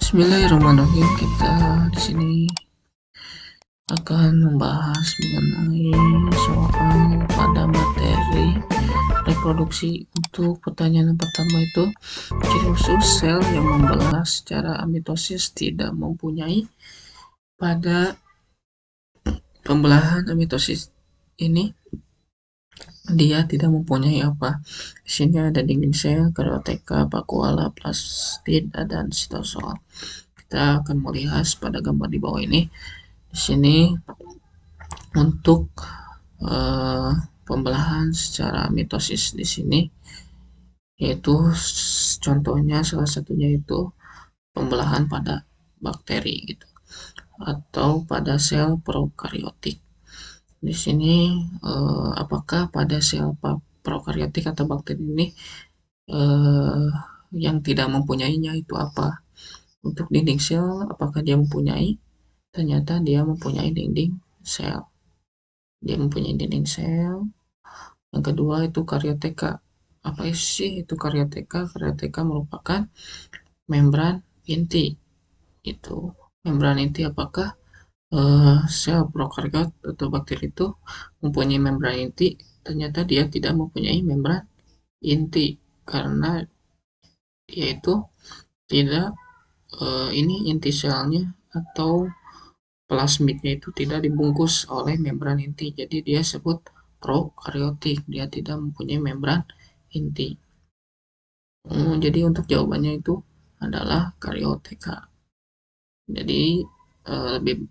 Bismillahirrahmanirrahim. Kita di sini akan membahas mengenai soal pada materi reproduksi. Untuk pertanyaan yang pertama itu, ciri khusus sel yang membelah secara amitosis tidak mempunyai. Pada pembelahan amitosis ini dia tidak mempunyai apa? Di sini ada dinding sel, karyoteka, vakuola, plastid, dan sitosol. Kita akan melihat pada gambar di bawah ini. Di sini untuk pembelahan secara mitosis di sini, yaitu contohnya salah satunya itu pembelahan pada bakteri gitu, atau pada sel prokaryotik. Di sini apakah pada sel prokaryotik atau bakteri ini yang tidak mempunyainya itu apa? Untuk dinding sel, apakah dia mempunyai? Ternyata dia mempunyai dinding sel. Dia mempunyai dinding sel. Yang kedua itu karyoteka. Apa sih itu karyoteka? Karyoteka merupakan membran inti. Itu membran inti. Apakah sel prokariot atau bakteri itu mempunyai membran inti? Ternyata dia tidak mempunyai membran inti karena yaitu tidak ini inti selnya atau plasmidnya itu tidak dibungkus oleh membran inti, jadi dia sebut prokaryotik, dia tidak mempunyai membran inti. Jadi untuk jawabannya itu adalah karyoteka. Jadi lebih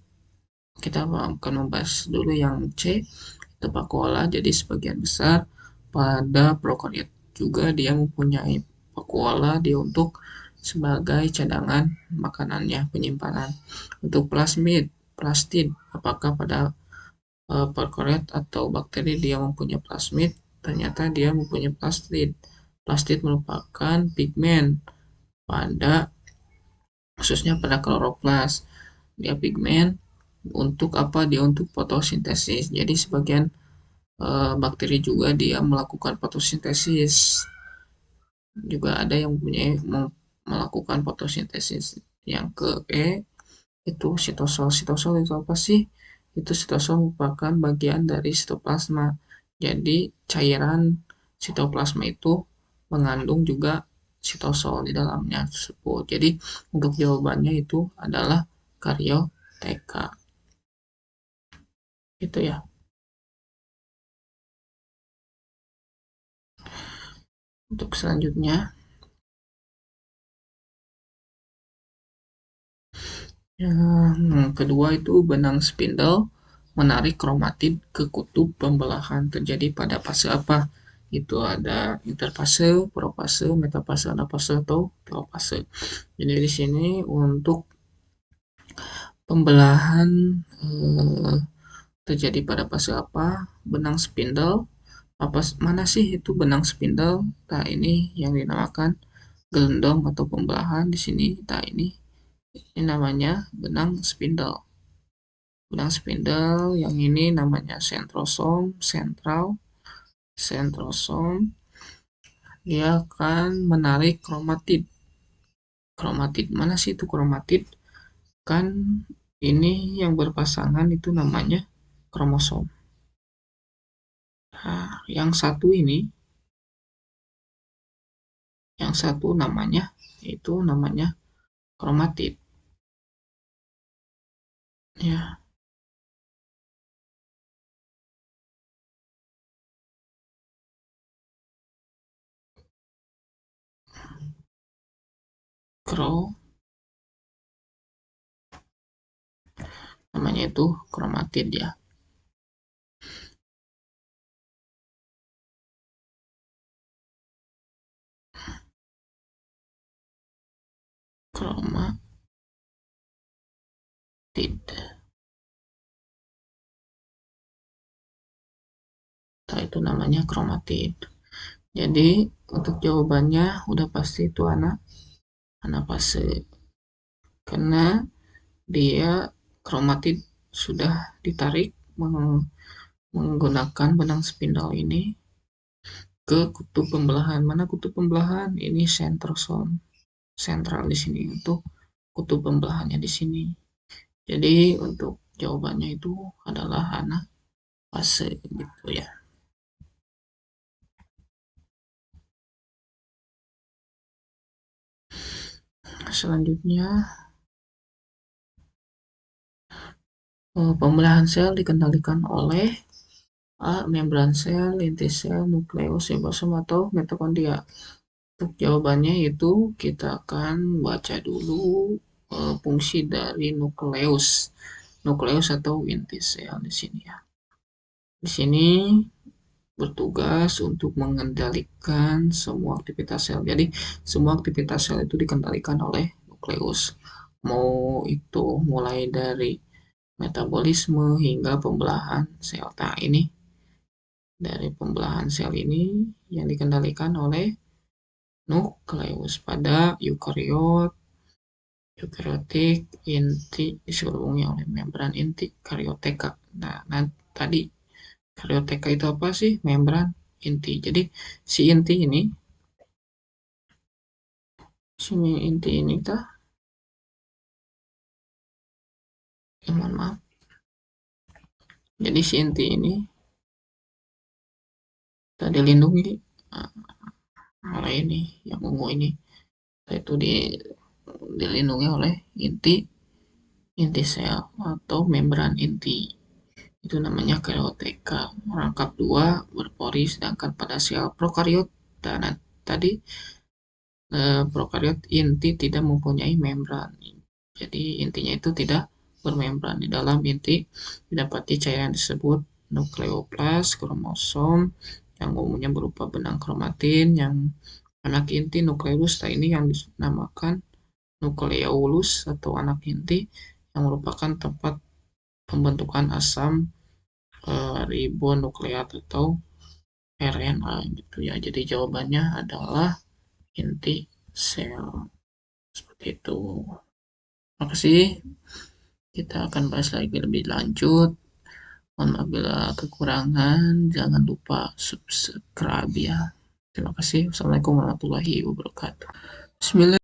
kita akan membahas dulu yang C, itu vakuola. Jadi sebagian besar pada prokaryot juga dia mempunyai vakuola, dia untuk sebagai cadangan makanannya, penyimpanan. Untuk plastid, apakah pada prokaryot atau bakteri dia mempunyai plasmid? Ternyata dia mempunyai plastid. Plastid merupakan pigmen pada khususnya pada kloroplas. Dia pigmen untuk apa? Dia untuk fotosintesis. Jadi sebagian bakteri juga dia melakukan fotosintesis. Juga ada yang mempunyai melakukan fotosintesis. Yang ke E itu sitosol. Sitosol itu apa sih? Itu sitosol merupakan bagian dari sitoplasma. Jadi cairan sitoplasma itu mengandung juga sitosol di dalamnya tersebut. Jadi untuk jawabannya itu adalah karyoteka. Itu ya. Untuk selanjutnya, yang kedua itu benang spindle menarik kromatid ke kutub pembelahan. Terjadi pada fase apa? Itu ada interfase, profase, metafase, anafase, atau telofase. Jadi di sini untuk pembelahan terjadi pada fase apa? Benang spindle. Mana sih itu benang spindle? Nah, ini yang dinamakan gelendong atau pembelahan di sini. Nah, ini namanya benang spindle. Benang spindle yang ini namanya centrosom. Dia akan menarik kromatid. Kromatid mana sih itu kromatid? Kan ini yang berpasangan itu namanya kromosom. Nah, yang satu namanya itu namanya kromatid. Ya. Namanya itu kromatid ya. Kromatid. Nah, itu namanya kromatid. Jadi untuk jawabannya udah pasti itu anafase. Karena dia kromatid sudah ditarik menggunakan benang spindle ini ke kutub pembelahan. Mana kutub pembelahan? Ini sentrosom. Sentral di sini untuk kutub pembelahannya di sini. Jadi untuk jawabannya itu adalah anafase gitu ya. Selanjutnya, pembelahan sel dikendalikan oleh A. Membran sel, inti sel, nukleus, ribosom, atau mitokondria. Untuk jawabannya itu kita akan baca dulu fungsi dari nukleus. Nukleus atau inti sel di sini ya. Di sini bertugas untuk mengendalikan semua aktivitas sel. Jadi, semua aktivitas sel itu dikendalikan oleh nukleus. Mau itu mulai dari metabolisme hingga pembelahan sel. Nah, ini dari pembelahan sel ini yang dikendalikan oleh nukleus pada eukariot, eukariotik, inti diserubungi oleh membran inti, karioteka. Nah, tadi karioteka itu apa sih? Membran inti. Jadi si inti ini, mohon maaf. Jadi si inti ini kita dilindungi oleh ini, yang ungu ini, yaitu dilindungi oleh inti sel atau membran inti. Itu namanya karioteka. Rangkap dua berpori, sedangkan pada sel prokariot tadi prokariot inti tidak mempunyai membran. Jadi intinya itu tidak bermembran. Di dalam inti didapati cairan disebut nukleoplas, kromosom yang umumnya berupa benang kromatin, yang anak inti nukleus. Nah, ini yang dinamakan nukleolus atau anak inti, yang merupakan tempat pembentukan asam ribonukleat atau RNA gitu ya. Jadi jawabannya adalah inti sel. Seperti itu. Makasih. Kita akan bahas lagi lebih lanjut. Mohon maaf bila kekurangan. Jangan lupa subscribe ya. Terima kasih. Wassalamualaikum warahmatullahi wabarakatuh. Bismillah.